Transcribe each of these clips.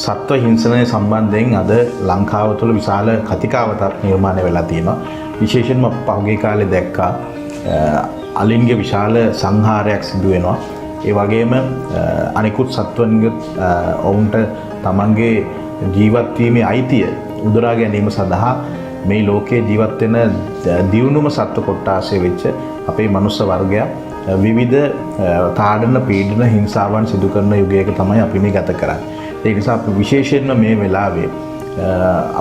සත්ව හිංසනය සම්බන්ධයෙන් අද ලංකාව තුළ විශාල කතිකාවතක් නිර්මාණය වෙලා තියෙනවා. විශේෂයෙන්ම පහුගිය කාලේ දැක්කා අලින්ගේ විශාල සංහාරයක් සිදු වෙනවා. ඒ වගේම අනිකුත් සත්වන්ගේ ඔවුන්ට තමන්ගේ ජීවත් වීමේ අයිතිය උදුරා ගැනීම සඳහා මේ ලෝකයේ ජීවත් වෙන දියුණුම සත්ව කොට්ටාසය වෙච්ච අපේ මනුස්ස වර්ගයා විවිධ තාඩන පීඩන හිංසාවන් සිදු කරන යුගයක තමයි අපි මේ ගත කරන්නේ. ඒ නිසා අපි විශේෂයෙන්ම මේ වෙලාවේ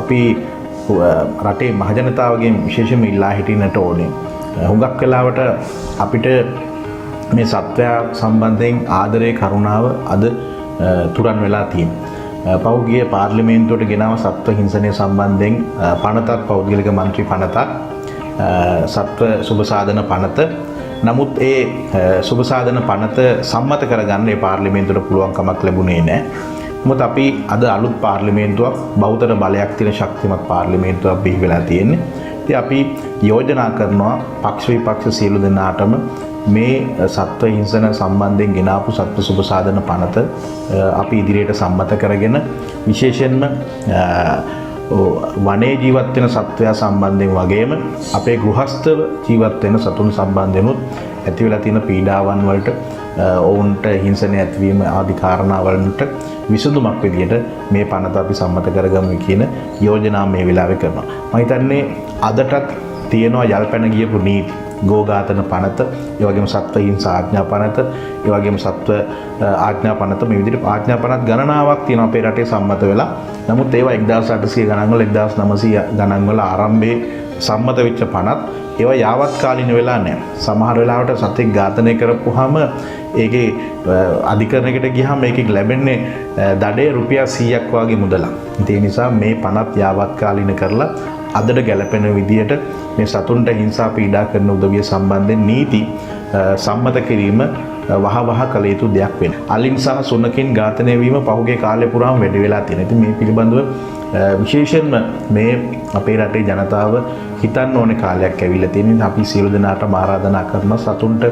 අපි රටේ මහජනතාවගෙන් විශේෂයෙන්ම ඉල්ලා හිටින්නට ඕනේ. හුඟක් වෙලාවට අපිට මේ සත්වයා සම්බන්ධයෙන් ආදරේ කරුණාව අද තුරන් වෙලා තියෙනවා. පෞද්ගලික පාර්ලිමේන්තුවට ගෙනාව සත්ව හිංසනය සම්බන්ධයෙන් පනතක් පෞද්ගලික මන්ත්‍රී පනතක් සත්ව සුබසාධන පනත. නමුත් ඒ සුබසාධන පනත සම්මත කරගන්න ඒ පාර්ලිමේන්තුවට පුළුවන් කමක් ලැබුණේ නැහැ. මොකද අපි අද අලුත් පාර්ලිමේන්තුවක් බහුතර බලයක් තියෙන ශක්තිමත් පාර්ලිමේන්තුවක් බිහි වෙලා තියෙන්නේ. ඉතින් අපි යෝජනා කරනවා පක්ෂ විපක්ෂ සියලු දෙනාටම මේ සත්ව හිංසන සම්බන්ධයෙන් ගෙනාපු සත්ව සුබසාධන පනත අපි ඉදිරියට සම්මත කරගෙන විශේෂයෙන්ම වනයේ ජීවත් වෙන සත්වයා සම්බන්ධයෙන් වගේම අපේ ගෘහස්ථව ජීවත් වෙන සතුන් සම්බන්ධයෙන්ුත් ඇති වෙලා තියෙන පීඩාවන් වලට ඔවුන්ට හිංසනය ඇතිවීම ආදී කාරණාවලට විසඳුමක් විදියට මේ පනත අපි සම්මත කරගමු කියන යෝජනාව මේ වෙලාවේ කරනවා. මම හිතන්නේ අදටත් තියෙනවා යල්පැන ගියපු නීති ගෝඝාතන පනත, ඒ වගේම සත්ව හිංසා ආඥා පනත, ඒ වගේම සත්ව ආඥා පනත මේ විදිහට ආඥා පනත් ගණනාවක් තියෙනවා අපේ රටේ සම්මත වෙලා. නමුත් ඒවා 1800 ගණන් වල 1900 ගණන් වල ආරම්භයේ සම්මත වෙච්ච පනත් ඒවා යාවත් කාලින වෙලා නැහැ. සමහර වෙලාවට සතෙක් ඝාතනය කරපුවාම ඒකේ අධිකරණයකට ගියාම ඒකෙන් ලැබෙන්නේ දඩේ රුපියල් 100ක් වගේ මුදලක්. ඒ නිසා මේ පනත් යාවත් කාලින කරලා අදට ගැලපෙන විදියට මේ සතුන්ට හිංසා පීඩා කරන උදවිය සම්බන්ධයෙන් නීති සම්මත කිරීම වහ කළ යුතු දෙයක් වෙනවා. අලින් සහ සුනකින් ඝාතනය වීම පහුගිය කාලේ පුරාම වැඩි වෙලා තියෙනවා. ඉතින් මේ පිළිබඳව විශේෂයෙන්ම මේ අපේ රටේ ජනතාව හිතන්න ඕනේ කාලයක් ඇවිල්ලා තියෙන නිසා අපි සියලු දෙනාටම ආරාධනා කරනවා සතුන්ට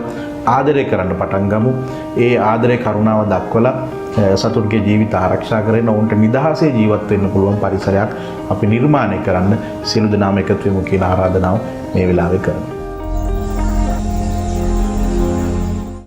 ආදරය කරන්න පටන් ගමු. ඒ ආදරේ කරුණාව දක්වලා සතුන්ගේ ජීවිත ආරක්ෂා කරගෙන ඔවුන්ට නිදහසේ ජීවත් වෙන්න පුළුවන් පරිසරයක් අපි නිර්මාණය කරන්න සියලු දෙනාම එකතු වෙමු කියන ආරාධනාව මේ වෙලාවේ කරනවා.